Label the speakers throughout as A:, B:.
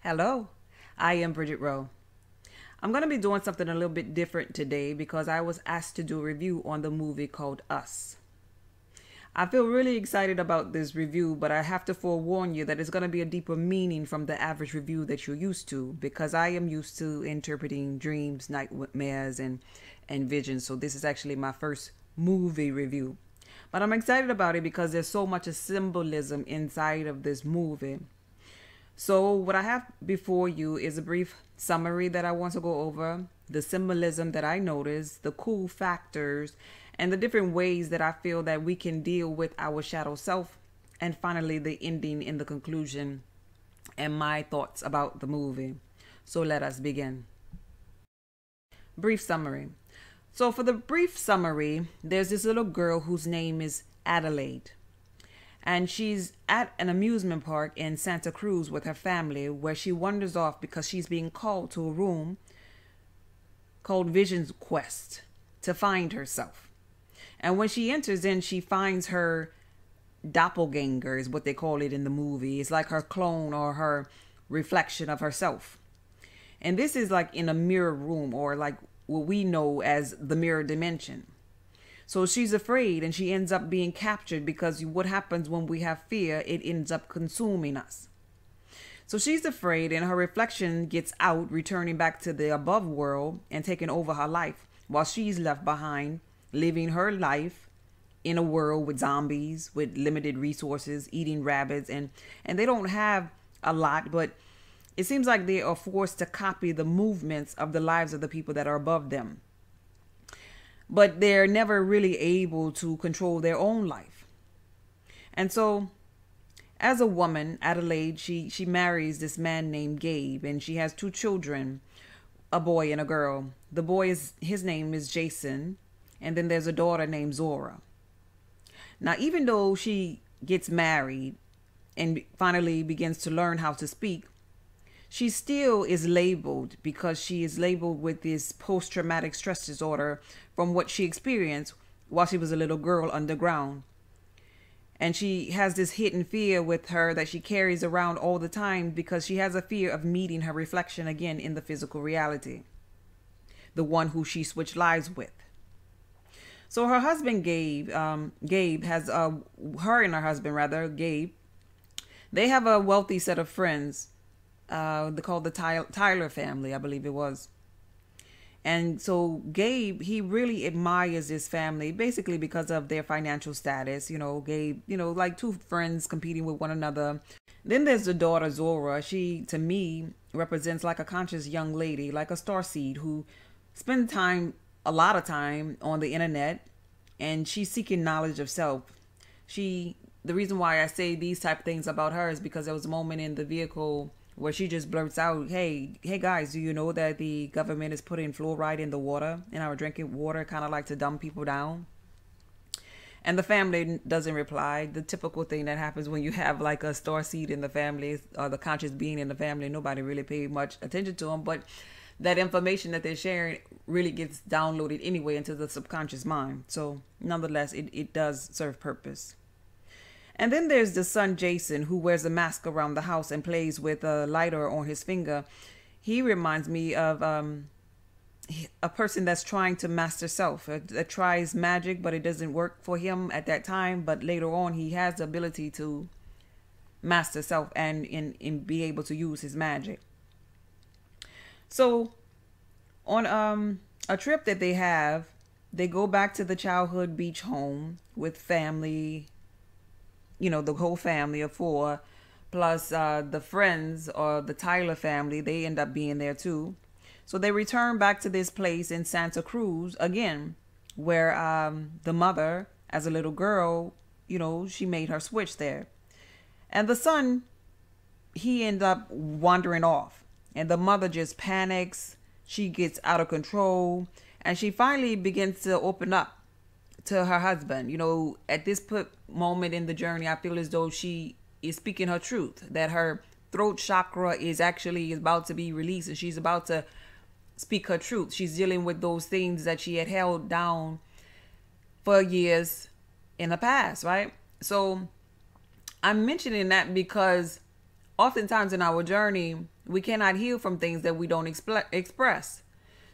A: Hello, I am Bridget Rowe. I'm going to be doing something a little bit different today because I was asked to do a review on the movie called Us. I feel really excited about this review, but I have to forewarn you that it's going to be a deeper meaning from the average review that you're used to, because I am used to interpreting dreams, nightmares, and visions. So this is actually my first movie review. But I'm excited about it because there's so much symbolism inside of this movie. So what I have before you is a brief summary that I want to go over, the symbolism that I noticed, the cool factors, and the different ways that I feel that we can deal with our shadow self, and finally the ending in the conclusion and my thoughts about the movie. So let us begin. Brief summary. So for the brief summary, there's this little girl whose name is Adelaide. And she's at an amusement park in Santa Cruz with her family, where she wanders off because she's being called to a room called Vision's Quest to find herself. And when she enters in, she finds her doppelganger, is what they call it in the movie. It's like her clone or her reflection of herself. And this is like in a mirror room, or like what we know as the mirror dimension. So she's afraid, and she ends up being captured, because what happens when we have fear, it ends up consuming us. So she's afraid, and her reflection gets out, returning back to the above world and taking over her life, while she's left behind, living her life in a world with zombies, with limited resources, eating rabbits, and they don't have a lot, but it seems like they are forced to copy the movements of the lives of the people that are above them. But they're never really able to control their own life. And so, as a woman, Adelaide, she marries this man named Gabe, and she has two children, a boy and a girl. The boy, his name is Jason, and then there's a daughter named Zora. Now, even though she gets married and finally begins to learn how to speak, she still is labeled, because she is labeled with this post-traumatic stress disorder from what she experienced while she was a little girl underground. And she has this hidden fear with her that she carries around all the time, because she has a fear of meeting her reflection again in the physical reality, the one who she switched lives with. So her husband Gabe has her and her husband, rather, Gabe, they have a wealthy set of friends. They called the Tyler family, I believe it was. And so Gabe, he really admires this family, basically because of their financial status. Gabe, like two friends competing with one another. Then there's the daughter, Zora. She, to me, represents like a conscious young lady, like a starseed who spends a lot of time on the internet, and she's seeking knowledge of self. The reason why I say these type of things about her is because there was a moment in the vehicle where she just blurts out, hey guys, do you know that the government is putting fluoride in the water, in our drinking water, kind of like to dumb people down? And the family doesn't reply. The typical thing that happens when you have like a starseed in the family, or the conscious being in the family, nobody really paid much attention to them, but that information that they're sharing really gets downloaded anyway into the subconscious mind. So nonetheless, it does serve purpose. And then there's the son, Jason, who wears a mask around the house and plays with a lighter on his finger. He reminds me of a person that's trying to master self, that tries magic, but it doesn't work for him at that time. But later on, he has the ability to master self and be able to use his magic. So on a trip that they have, they go back to the childhood beach home with family, the whole family of four, plus the friends, or the Tyler family. They end up being there too. So they return back to this place in Santa Cruz again, where the mother, as a little girl, she made her switch there. And the son, he ends up wandering off, and the mother just panics. She gets out of control, and she finally begins to open up to her husband. At this moment in the journey, I feel as though she is speaking her truth, that her throat chakra is about to be released, and she's about to speak her truth. She's dealing with those things that she had held down for years in the past, right? So I'm mentioning that because oftentimes in our journey, we cannot heal from things that we don't express.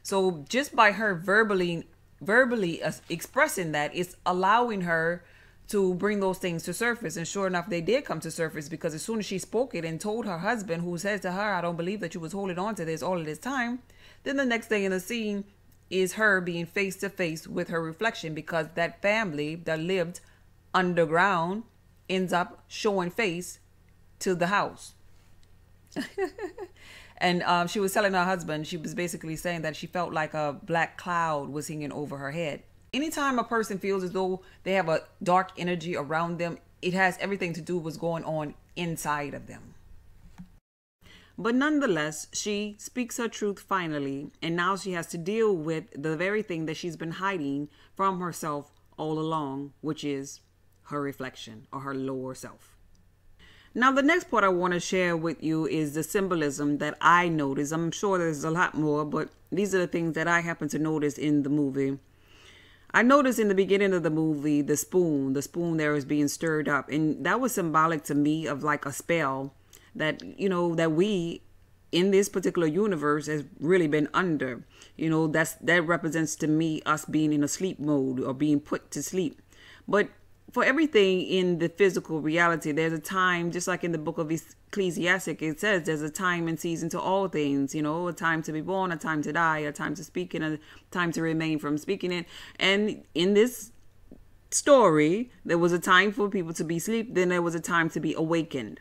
A: So just by her verbally expressing that, it's allowing her to bring those things to surface. And sure enough, they did come to surface, because as soon as she spoke it and told her husband, who says to her, I don't believe that you was holding on to this all of this time, then the next thing in the scene is her being face to face with her reflection, because that family that lived underground ends up showing face to the house. And she was telling her husband, she was basically saying that she felt like a black cloud was hanging over her head. Anytime a person feels as though they have a dark energy around them, it has everything to do with what's going on inside of them. But nonetheless, she speaks her truth finally, and now she has to deal with the very thing that she's been hiding from herself all along, which is her reflection, or her lower self. Now, the next part I want to share with you is the symbolism that I noticed. I'm sure there's a lot more, but these are the things that I happen to notice in the movie. I noticed in the beginning of the movie, the spoon there is being stirred up. And that was symbolic to me of like a spell that, that we in this particular universe has really been under. That represents to me us being in a sleep mode, or being put to sleep. But for everything in the physical reality, there's a time, just like in the book of Ecclesiastic, it says there's a time and season to all things, a time to be born, a time to die, a time to speak, and a time to remain from speaking it. And in this story, there was a time for people to be asleep, then there was a time to be awakened.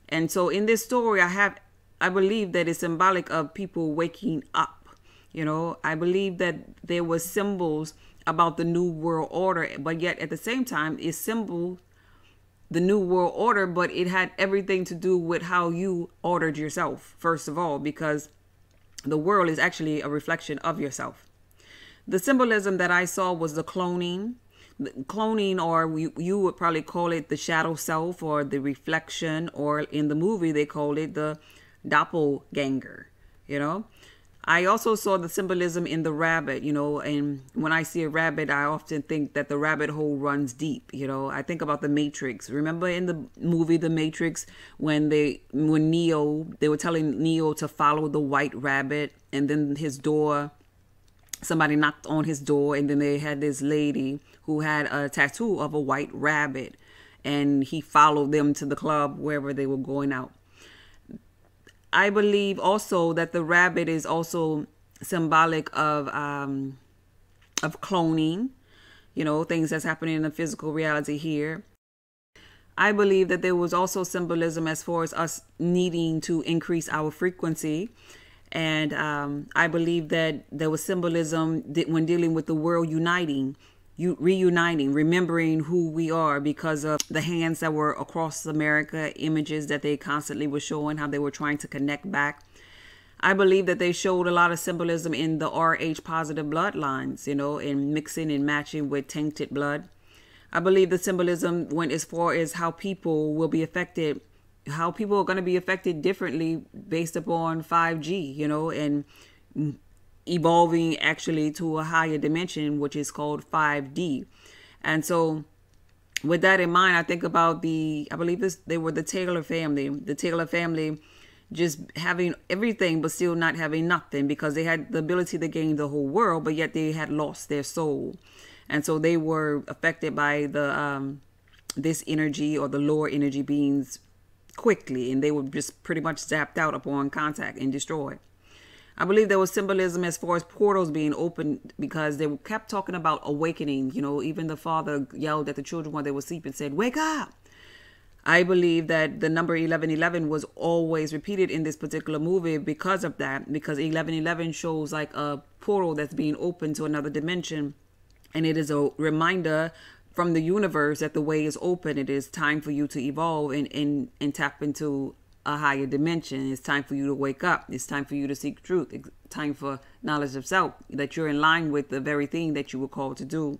A: And so in this story, I believe that it's symbolic of people waking up. I believe that there were symbols about the new world order, but yet at the same time it symbolized the new world order, but it had everything to do with how you ordered yourself, first of all, because the world is actually a reflection of yourself. The symbolism that I saw was the cloning, or you would probably call it the shadow self, or the reflection, or in the movie they call it the doppelganger. I also saw the symbolism in the rabbit, and when I see a rabbit, I often think that the rabbit hole runs deep. I think about the Matrix. Remember in the movie The Matrix, when they were telling Neo to follow the white rabbit, and then somebody knocked on his door, and then they had this lady who had a tattoo of a white rabbit, and he followed them to the club wherever they were going out. I believe also that the rabbit is also symbolic of cloning, things that's happening in the physical reality here. I believe that there was also symbolism as far as us needing to increase our frequency. And I believe that there was symbolism when dealing with the world reuniting, remembering who we are, because of the hands that were across America, images that they constantly were showing, how they were trying to connect back. I believe that they showed a lot of symbolism in the RH positive bloodlines, and mixing and matching with tainted blood. I believe the symbolism went as far as how people will be affected, how people are going to be affected differently based upon 5G, and evolving actually to a higher dimension, which is called 5D. And so with that in mind, I think about they were the Taylor family just having everything but still not having nothing, because they had the ability to gain the whole world, but yet they had lost their soul. And so they were affected by this energy, or the lower energy beings, quickly, and they were just pretty much zapped out upon contact and destroyed. I believe there was symbolism as far as portals being opened, because they kept talking about awakening. Even the father yelled at the children while they were sleeping, said, "Wake up." I believe that the number 1111 was always repeated in this particular movie because of that, because 1111 shows like a portal that's being opened to another dimension. And it is a reminder from the universe that the way is open. It is time for you to evolve and tap into a higher dimension. It's time for you to wake up. It's time for you to seek truth. It's time for knowledge of self, that you're in line with the very thing that you were called to do.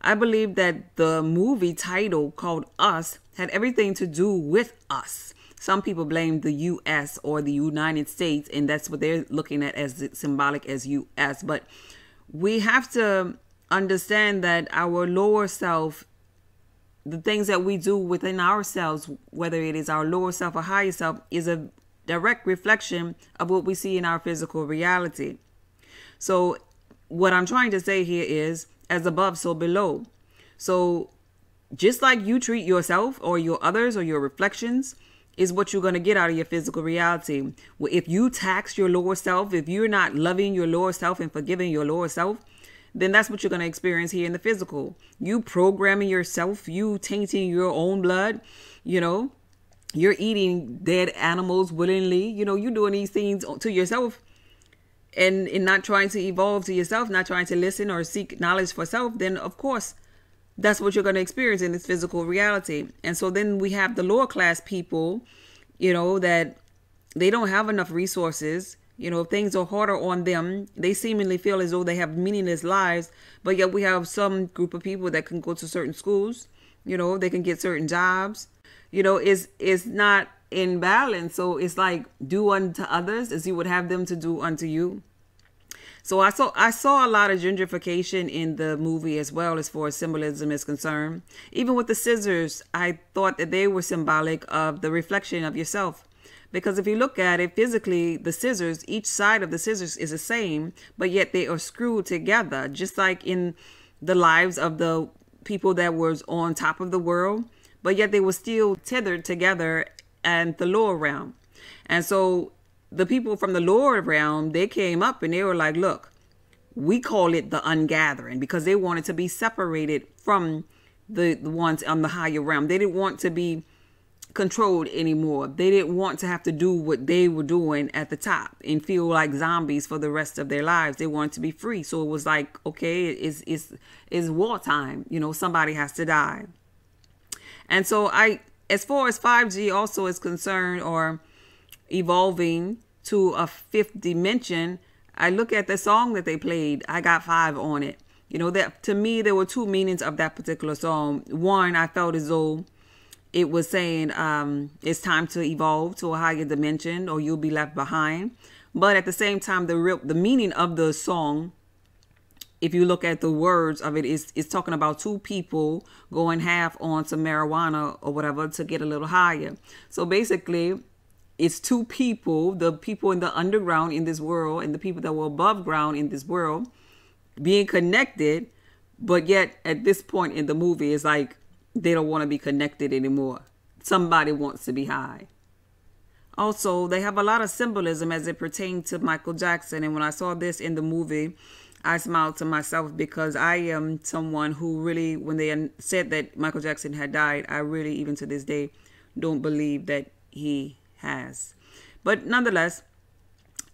A: I believe that the movie title called Us had everything to do with us. Some people blame the U.S. or the United States, and that's what they're looking at as symbolic as U.S. But we have to understand that our lower self, the things that we do within ourselves, whether it is our lower self or higher self, is a direct reflection of what we see in our physical reality. So what I'm trying to say here is, as above, so below. So just like you treat yourself or your others or your reflections is what you're going to get out of your physical reality. If you tax your lower self, if you're not loving your lower self and forgiving your lower self, then that's what you're going to experience here in the physical. You programming yourself, you tainting your own blood, you're eating dead animals willingly, you're doing these things to yourself and not trying to evolve to yourself, not trying to listen or seek knowledge for self, then of course, that's what you're going to experience in this physical reality. And so then we have the lower class people, that they don't have enough resources. If things are harder on them, they seemingly feel as though they have meaningless lives. But yet we have some group of people that can go to certain schools, they can get certain jobs, it's not in balance. So it's like, do unto others as you would have them to do unto you. So I saw a lot of gentrification in the movie as well, as far as symbolism is concerned. Even with the scissors, I thought that they were symbolic of the reflection of yourself. Because if you look at it physically, the scissors, each side of the scissors is the same, but yet they are screwed together, just like in the lives of the people that was on top of the world, but yet they were still tethered together and the lower realm. And so the people from the lower realm, they came up and they were like, look, we call it the ungathering, because they wanted to be separated from the ones on the higher realm. They didn't want to be controlled anymore. They didn't want to have to do what they were doing at the top and feel like zombies for the rest of their lives. They wanted to be free. So it was like, okay, it's wartime. Somebody has to die. And so as far as 5G also is concerned, or evolving to a fifth dimension, I look at the song that they played. I got 5 on it. That to me, there were 2 meanings of that particular song. One, I felt as though it was saying it's time to evolve to a higher dimension or you'll be left behind. But at the same time, the meaning of the song, if you look at the words of it, is talking about 2 people going half on some marijuana or whatever to get a little higher. So basically, it's 2 people, the people in the underground in this world and the people that were above ground in this world being connected. But yet at this point in the movie, it's like they don't want to be connected anymore. Somebody wants to be high. Also, they have a lot of symbolism as it pertains to Michael Jackson. And when I saw this in the movie, I smiled to myself, because I am someone who really, when they said that Michael Jackson had died, I really, even to this day, don't believe that he has. But nonetheless,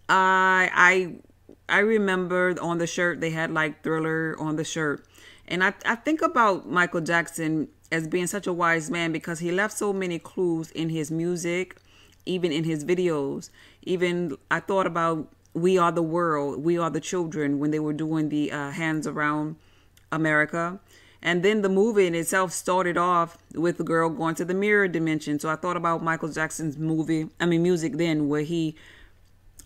A: I remember on the shirt, they had like Thriller on the shirt. And I think about Michael Jackson as being such a wise man, because he left so many clues in his music, even in his videos. Even I thought about We Are the World, We Are the Children, when they were doing the Hands Around America. And then the movie in itself started off with the girl going to the mirror dimension. So I thought about Michael Jackson's music then, where he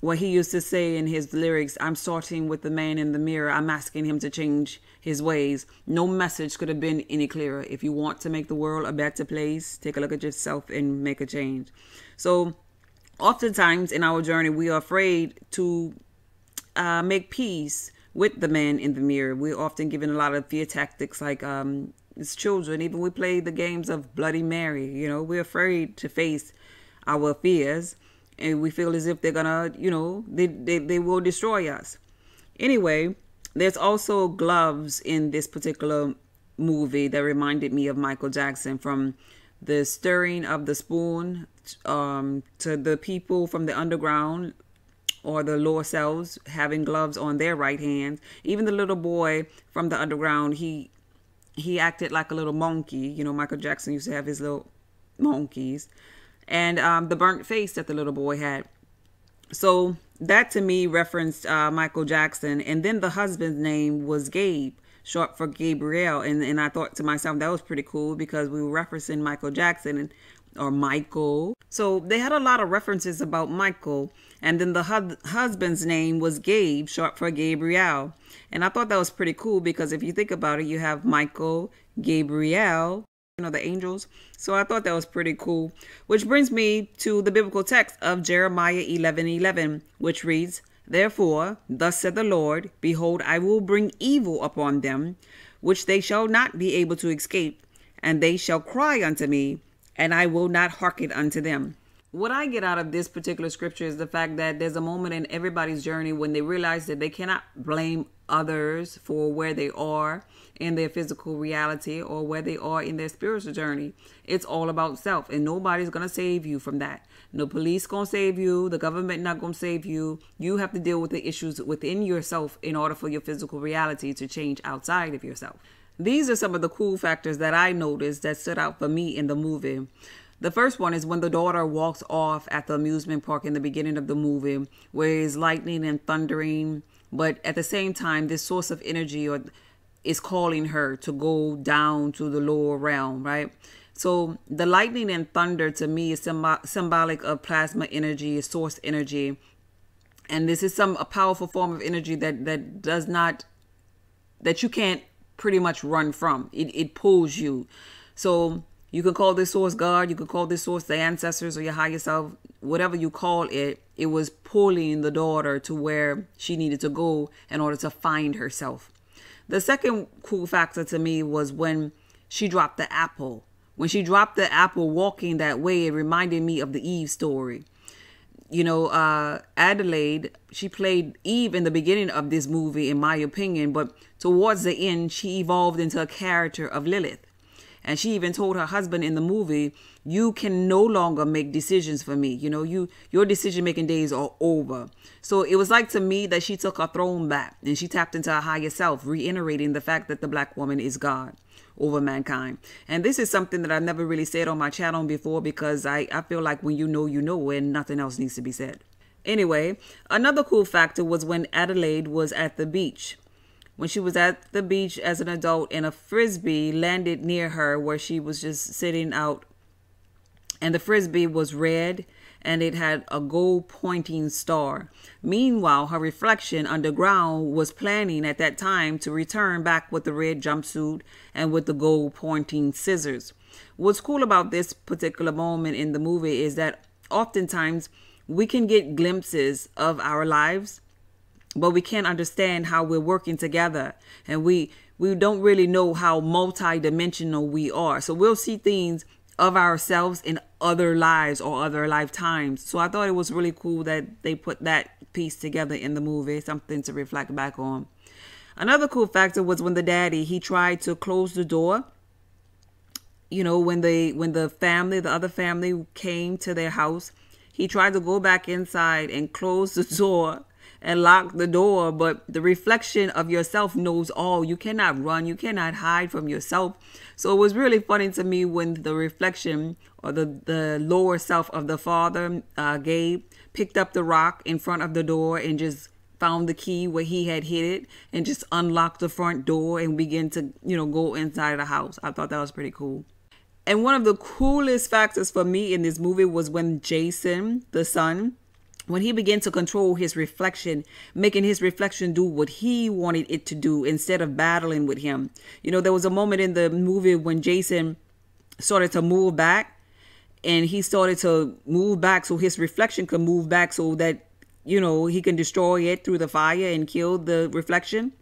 A: used to say in his lyrics, I'm starting with the man in the mirror. I'm asking him to change his ways. No message could have been any clearer. If you want to make the world a better place, take a look at yourself and make a change. So oftentimes in our journey, we are afraid to make peace with the man in the mirror. We're often given a lot of fear tactics, like as children, even we play the games of Bloody Mary. We're afraid to face our fears. And we feel as if they're gonna, they will destroy us. Anyway, there's also gloves in this particular movie that reminded me of Michael Jackson, from the stirring of the spoon to the people from the underground or the lower cells having gloves on their right hand. Even the little boy from the underground, he acted like a little monkey. Michael Jackson used to have his little monkeys. And the burnt face that the little boy had. So that to me referenced Michael Jackson. And then the husband's name was Gabe, short for Gabriel. And I thought to myself, that was pretty cool, because we were referencing Michael Jackson or Michael. So they had a lot of references about Michael. And then the husband's name was Gabe, short for Gabriel. And I thought that was pretty cool, because if you think about it, you have Michael, Gabriel. the angels. So I thought that was pretty cool, which brings me to the biblical text of Jeremiah 11:11, which reads, "Therefore, thus said the Lord, behold, I will bring evil upon them, which they shall not be able to escape, and they shall cry unto me, and I will not hearken unto them." What I get out of this particular scripture is the fact that there's a moment in everybody's journey when they realize that they cannot blame others for where they are in their physical reality or where they are in their spiritual journey. It's all about self, and nobody's going to save you from that. No police going to save you. The government not going to save you. You have to deal with the issues within yourself in order for your physical reality to change outside of yourself. These are some of the cool factors that I noticed that stood out for me in the movie. The first one is when the daughter walks off at the amusement park in the beginning of the movie, where it's lightning and thundering, but at the same time, this source of energy is calling her to go down to the lower realm, right? So the lightning and thunder to me is symbolic of plasma energy, source energy, and this is a powerful form of energy that you can't pretty much run from. It pulls you. So you can call this source God, you can call this source the ancestors or your higher self, whatever you call it. It was pulling the daughter to where she needed to go in order to find herself. The second cool factor to me was when she dropped the apple. When she dropped the apple walking that way, it reminded me of the Eve story. Adelaide, she played Eve in the beginning of this movie, in my opinion, but towards the end, she evolved into a character of Lilith. And she even told her husband in the movie, "You can no longer make decisions for me. Your decision-making days are over." So it was like to me that she took her throne back and she tapped into her higher self, reiterating the fact that the Black woman is God over mankind. And this is something that I've never really said on my channel before, because I feel like when you know and nothing else needs to be said. Anyway, another cool factor was when Adelaide was at the beach. When she was at the beach as an adult, and a frisbee landed near her where she was just sitting out, and the frisbee was red and it had a gold pointing star. Meanwhile, her reflection underground was planning at that time to return back with the red jumpsuit and with the gold pointing scissors. What's cool about this particular moment in the movie is that oftentimes we can get glimpses of our lives, but we can't understand how we're working together, and we don't really know how multidimensional we are. So we'll see things of ourselves in other lives or other lifetimes. So I thought it was really cool that they put that piece together in the movie, something to reflect back on. Another cool factor was when the daddy, he tried to close the door. When the other family came to their house, he tried to go back inside and close the door and lock the door, but the reflection of yourself knows all. You cannot run, you cannot hide from yourself. So it was really funny to me when the reflection, or the lower self of the father, Gabe, picked up the rock in front of the door and just found the key where he had hid it and just unlocked the front door and began to, go inside the house. I thought that was pretty cool. And one of the coolest factors for me in this movie was when Jason, the son, when he began to control his reflection, making his reflection do what he wanted it to do instead of battling with him. There was a moment in the movie when Jason started to move back, and he started to move back so his reflection could move back so that, he can destroy it through the fire and kill the reflection.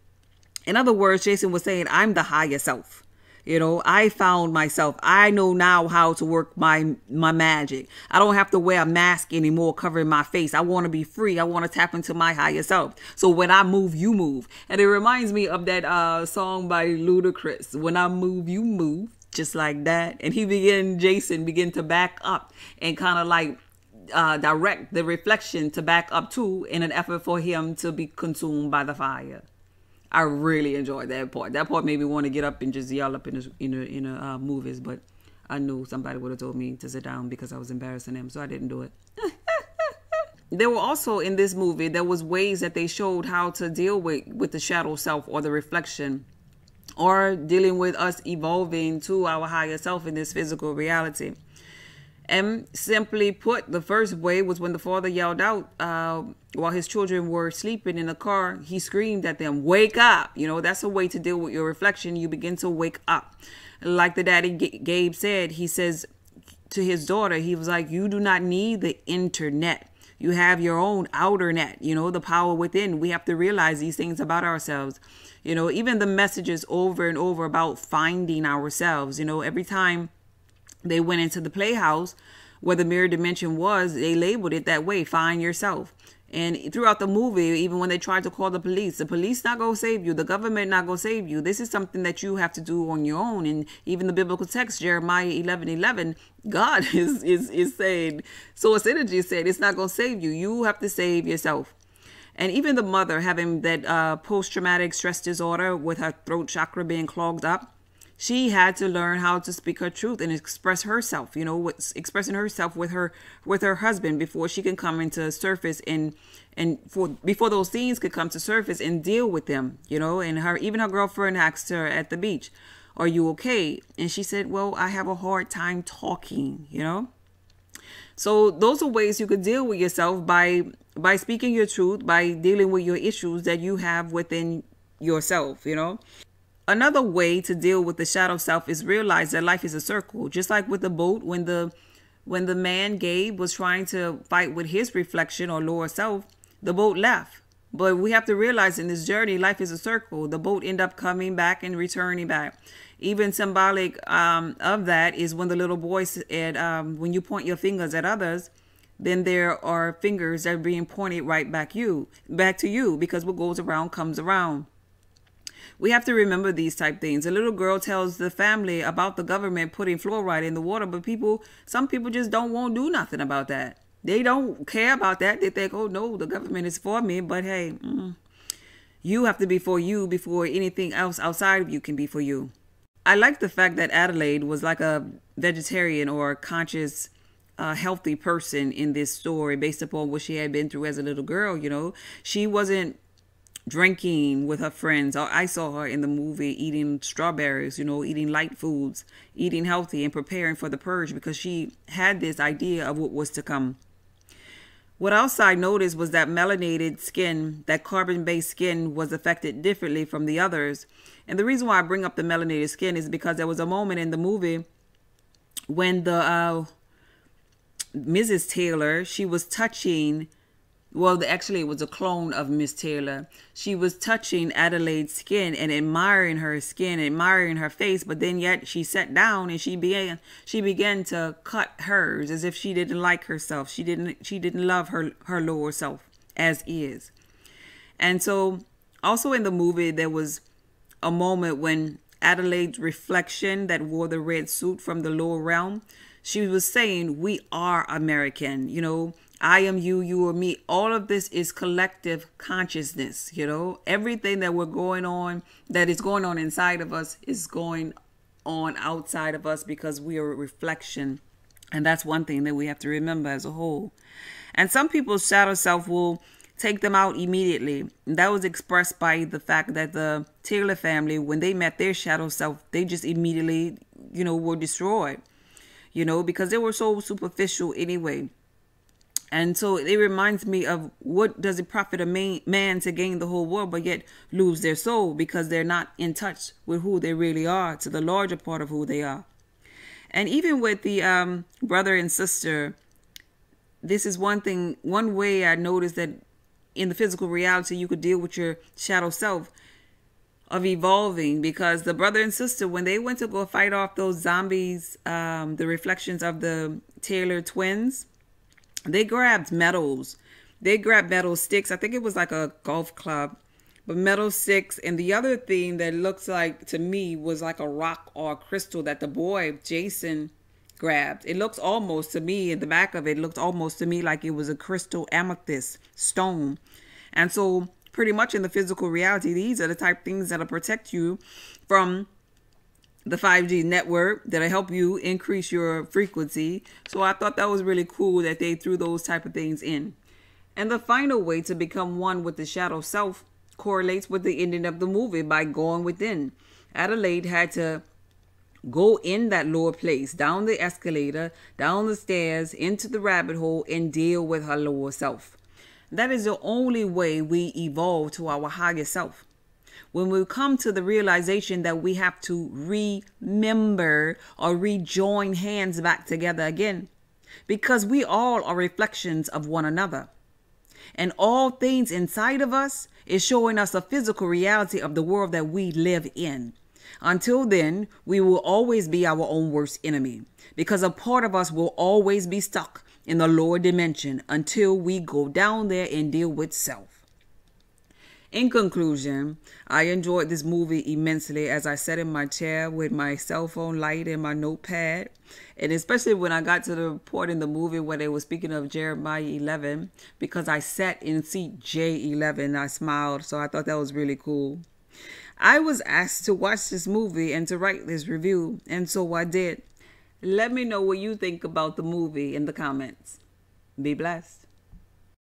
A: In other words, Jason was saying, I'm the higher self. I found myself. I know now how to work my magic. I don't have to wear a mask anymore covering my face. I want to be free. I want to tap into my higher self. So when I move, you move. And it reminds me of that song by Ludacris. When I move, you move. Just like that. And Jason began to back up and kind of like direct the reflection to back up too, in an effort for him to be consumed by the fire. I really enjoyed that part. That part made me want to get up and just yell up in the movies, but I knew somebody would have told me to sit down because I was embarrassing them, so I didn't do it. There were also, in this movie, there was ways that they showed how to deal with the shadow self or the reflection, or dealing with us evolving to our higher self in this physical reality. And simply put, the first way was when the father yelled out while his children were sleeping in the car. He screamed at them, "Wake up!" You know, that's a way to deal with your reflection. You begin to wake up. Like the daddy Gabe said, he says to his daughter, he was like, "You do not need the internet. You have your own outer net, you know, the power within." We have to realize these things about ourselves. You know, even the messages over and over about finding ourselves, you know, every time they went into the playhouse where the mirror dimension was, they labeled it that way, find yourself. And throughout the movie, even when they tried to call the police not going to save you. The government not going to save you. This is something that you have to do on your own. And even the biblical text, Jeremiah 11:11, God is saying, Source Energy said, it's not going to save you. You have to save yourself. And even the mother having that post-traumatic stress disorder with her throat chakra being clogged up, she had to learn how to speak her truth and express herself, you know, expressing herself with her husband before she can come into surface and before those scenes could come to surface and deal with them, you know. And even her girlfriend asked her at the beach, "Are you okay?" And she said, "Well, I have a hard time talking," you know. So those are ways you could deal with yourself by speaking your truth, by dealing with your issues that you have within yourself, you know. Another way to deal with the shadow self is realize that life is a circle. Just like with the boat, when the man Gabe was trying to fight with his reflection or lower self, the boat left. But we have to realize in this journey, life is a circle. The boat end up coming back and returning back. Even symbolic of that is when the little boy said, when you point your fingers at others, then there are fingers that are being pointed right back to you, because what goes around comes around. We have to remember these type things. A little girl tells the family about the government putting fluoride in the water, but some people just don't want to do nothing about that. They don't care about that. They think, oh no, the government is for me. But hey, you have to be for you before anything else outside of you can be for you. I like the fact that Adelaide was like a vegetarian or conscious, healthy person in this story based upon what she had been through as a little girl. You know, she wasn't drinking with her friends. I saw her in the movie eating strawberries, you know, eating light foods, eating healthy and preparing for the purge because she had this idea of what was to come. What else I noticed was that melanated skin, that carbon-based skin, was affected differently from the others. And the reason why I bring up the melanated skin is because there was a moment in the movie when the Mrs. Taylor, she was touching, well, actually it was a clone of Miss Taylor. She was touching Adelaide's skin and admiring her skin, admiring her face, but then yet she sat down and she began to cut hers as if she didn't like herself. She didn't love her lower self as is. And so also in the movie there was a moment when Adelaide's reflection that wore the red suit from the lower realm, she was saying, we are American, you know, I am you, you are me. All of this is collective consciousness, you know. Everything that is going on inside of us is going on outside of us because we are a reflection. And that's one thing that we have to remember as a whole. And some people's shadow self will take them out immediately. And that was expressed by the fact that the Taylor family, when they met their shadow self, they just immediately, you know, were destroyed, you know, because they were so superficial anyway. And so it reminds me of, what does it profit a man to gain the whole world but yet lose their soul, because they're not in touch with who they really are, to the larger part of who they are. And even with the brother and sister, this is one way I noticed that in the physical reality you could deal with your shadow self of evolving, because the brother and sister, when they went to go fight off those zombies, the reflections of the Taylor twins, they grabbed metals. They grabbed metal sticks. I think it was like a golf club, but metal sticks. And the other thing that looks like to me was like a rock or a crystal that the boy, Jason, grabbed. It looks almost to me, in the back of it, looked almost to me like it was a crystal amethyst stone. And so pretty much in the physical reality, these are the type of things that'll protect you from the 5G network, that'll help you increase your frequency. So I thought that was really cool that they threw those type of things in. And the final way to become one with the shadow self correlates with the ending of the movie by going within. Adelaide had to Go in that lower place, down the escalator, down the stairs, into the rabbit hole, and deal with her lower self. That is the only way we evolve to our higher self. When we come to the realization that we have to remember or rejoin hands back together again, because we all are reflections of one another. And all things inside of us is showing us a physical reality of the world that we live in. Until then, we will always be our own worst enemy, because a part of us will always be stuck in the lower dimension until we go down there and deal with self. In conclusion, I enjoyed this movie immensely as I sat in my chair with my cell phone light and my notepad. And especially when I got to the part in the movie where they were speaking of Jeremiah 11, because I sat in seat J11, I smiled. So I thought that was really cool. I was asked to watch this movie and to write this review, and so I did. Let me know what you think about the movie in the comments. Be blessed.